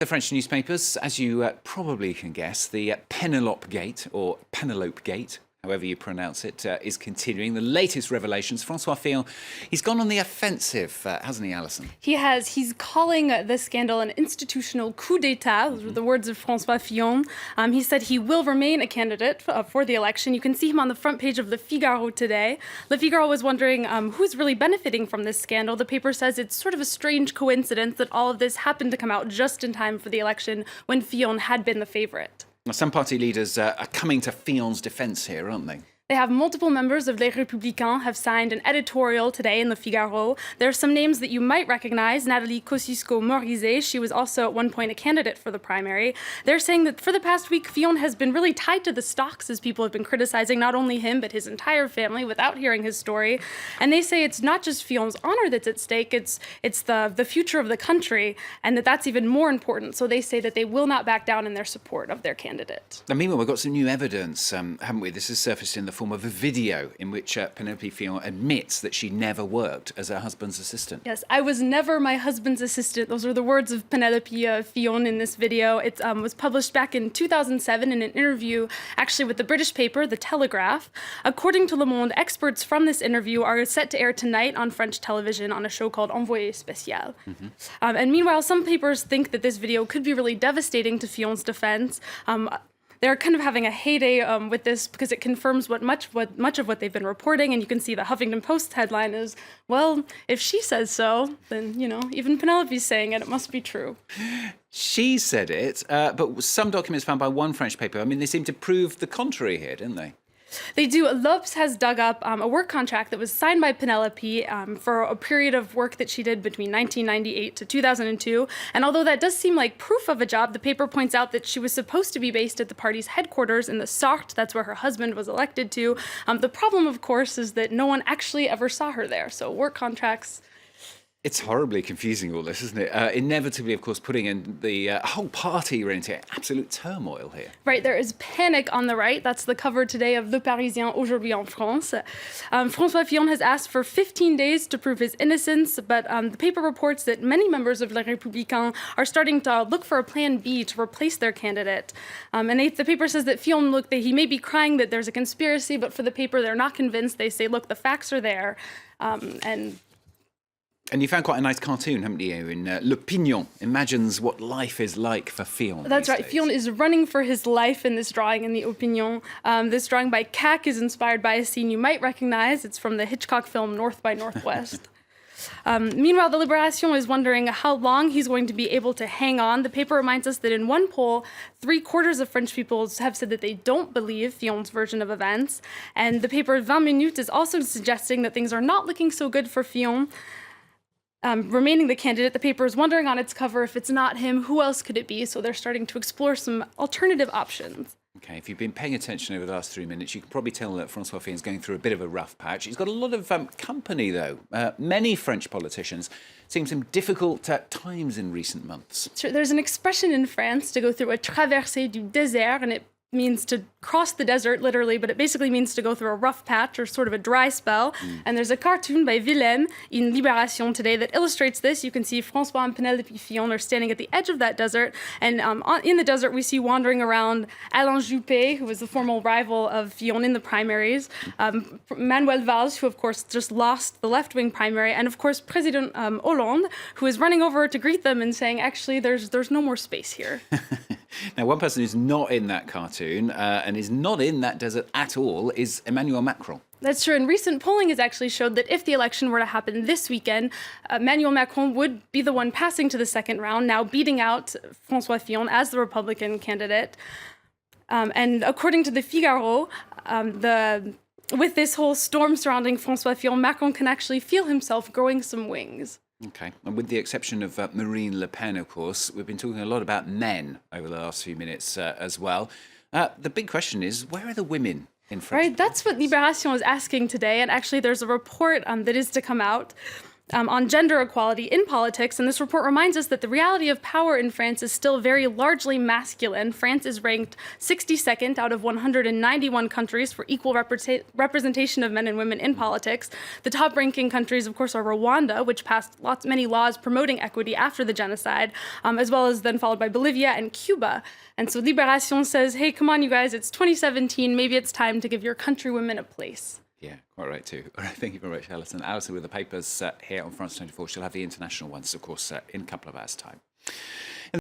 The French newspapers, as you probably can guess, the PenelopeGate, or PenelopeGate, however you pronounce it, is continuing. The latest revelations, François Fillon, he's gone on the offensive, hasn't he, Alison? He has. He's calling the scandal an institutional coup d'etat. Those were the words of François Fillon. He said he will remain a candidate for the election. You can see him on the front page of the Figaro today. The Figaro was wondering who's really benefiting from this scandal. The paper says it's sort of a strange coincidence that all of this happened to come out just in time for the election when Fillon had been the favorite. Some party leaders are coming to Fillon's defence here, aren't they? They have multiple members of Les Républicains have signed an editorial today in the Figaro. There are some names that you might recognize. Nathalie Kosciusko-Morizet, she was also at one point a candidate for the primary. They're saying that for the past week, Fillon has been really tied to the stocks as people have been criticizing not only him, but his entire family without hearing his story. And they say it's not just Fillon's honor that's at stake, it's the future of the country, and that's even more important. So they say that they will not back down in their support of their candidate. Now, meanwhile, we've got some new evidence, haven't we? This has surfaced in the form of a video in which Penelope Fillon admits that she never worked as her husband's assistant. Yes, I was never my husband's assistant. Those are the words of Penelope Fillon in this video. It was published back in 2007 in an interview actually with the British paper, The Telegraph. According to Le Monde, experts from this interview are set to air tonight on French television on a show called Envoyé Spécial. And meanwhile, some papers think that this video could be really devastating to Fillon's defense. They're kind of having a heyday with this because it confirms much of what they've been reporting. And you can see the Huffington Post headline is, well, if she says so, then, even Penelope's saying it, it must be true. She said it, but some documents found by one French paper, they seem to prove the contrary here, didn't they? They do. Lopes has dug up a work contract that was signed by Penelope for a period of work that she did between 1998 to 2002. And although that does seem like proof of a job, the paper points out that she was supposed to be based at the party's headquarters in the Sarthe. That's where her husband was elected to. The problem, of course, is that no one actually ever saw her there. So work contracts... It's horribly confusing, all this, isn't it? Inevitably, of course, putting in the whole party into absolute turmoil here. Right, there is panic on the right. That's the cover today of Le Parisien aujourd'hui en France. François Fillon has asked for 15 days to prove his innocence, but the paper reports that many members of Les Républicains are starting to look for a plan B to replace their candidate. And the paper says that Fillon, that he may be crying that there's a conspiracy, but for the paper, they're not convinced. They say, look, the facts are there, And you found quite a nice cartoon, haven't you, in L'Opinion, imagines what life is like for Fillon. That's right. Fillon is running for his life in this drawing in the Opinion. This drawing by Cac is inspired by a scene you might recognize. It's from the Hitchcock film North by Northwest. Meanwhile, the Libération is wondering how long he's going to be able to hang on. The paper reminds us that in one poll, 3/4 of French people have said that they don't believe Fillon's version of events. And the paper 20 Minutes is also suggesting that things are not looking so good for Fillon. Remaining the candidate, the paper is wondering on its cover if it's not him, who else could it be? So they're starting to explore some alternative options. Okay, if you've been paying attention over the last 3 minutes, you can probably tell that François Fillon's going through a bit of a rough patch. He's got a lot of company, though. Many French politicians seeing some difficult times in recent months. Sure, there's an expression in France to go through a traversée du désert, and it means to cross the desert, literally, but it basically means to go through a rough patch or sort of a dry spell. And there's a cartoon by Willem in Libération today that illustrates this. You can see François and Penelope Fillon are standing at the edge of that desert. And in the desert, we see wandering around Alain Juppé, who was the former rival of Fillon in the primaries, Manuel Valls, who, of course, just lost the left-wing primary, and, of course, President Hollande, who is running over to greet them and saying, actually, there's no more space here. Now, one person who's not in that cartoon and is not in that desert at all is Emmanuel Macron. That's true. And recent polling has actually showed that if the election were to happen this weekend, Emmanuel Macron would be the one passing to the second round, now beating out François Fillon as the Republican candidate. And according to the Figaro, with this whole storm surrounding François Fillon, Macron can actually feel himself growing some wings. Okay, and with the exception of Marine Le Pen, of course, we've been talking a lot about men over the last few minutes as well. The big question is, where are the women in French? Right, that's what Libération is asking today, and actually there's a report that is to come out on gender equality in politics. And this report reminds us that the reality of power in France is still very largely masculine. France is ranked 62nd out of 191 countries for equal representation of men and women in politics. The top ranking countries, of course, are Rwanda, which passed many laws promoting equity after the genocide, as well as then followed by Bolivia and Cuba. And so Libération says, hey, come on, you guys, it's 2017. Maybe it's time to give your countrywomen a place. Yeah, quite right too. All right, thank you very much, Alison. Alison with the papers here on France 24. She'll have the international ones, of course, in a couple of hours' time.